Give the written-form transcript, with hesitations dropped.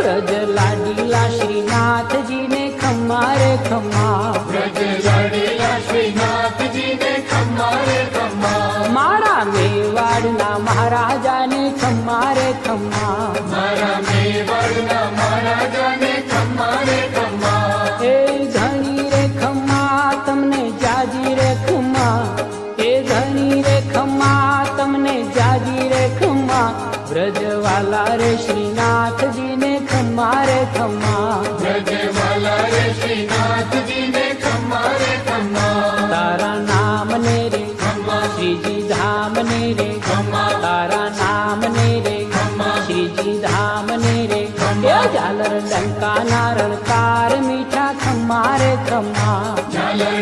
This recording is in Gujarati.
વ્રજ લાડીલા શ્રીનાથજીને ખમ્મા રે ખમ્મા, વ્રજ લાડીલા શ્રીનાથજીને ખમ્મા રે ખમ્મા, મારા મેવાડના મહારાજાને ખમ્મા રે ખમ્મા, મારા મેવાડના મહારાજાને ખમ્મા રે ખમ્મા. એ ધણી રે ખમ્મા તમને જાજી રે ખમ્મા, એ ધણી રે ખમ્મા તમને જાજી રે ખમ્મા, વ્રજવાલા રે શ્રીનાથજીને ખમ્મા રે ખમ્મા, વ્રજવાલા રે શ્રીનાથજીને ખમ્મા રે ખમ્મા. તારા નામ ને રે ખમ્મા શ્રીજી ધામ ને રે, ખમ્મા તારા નામ ને રે ખમ્મા શ્રીજી ધામ ને રે, એ ઝાલર ડંકા ના રણકાર મીઠા ખમ્મા રે ખમ્મા, ઝાલર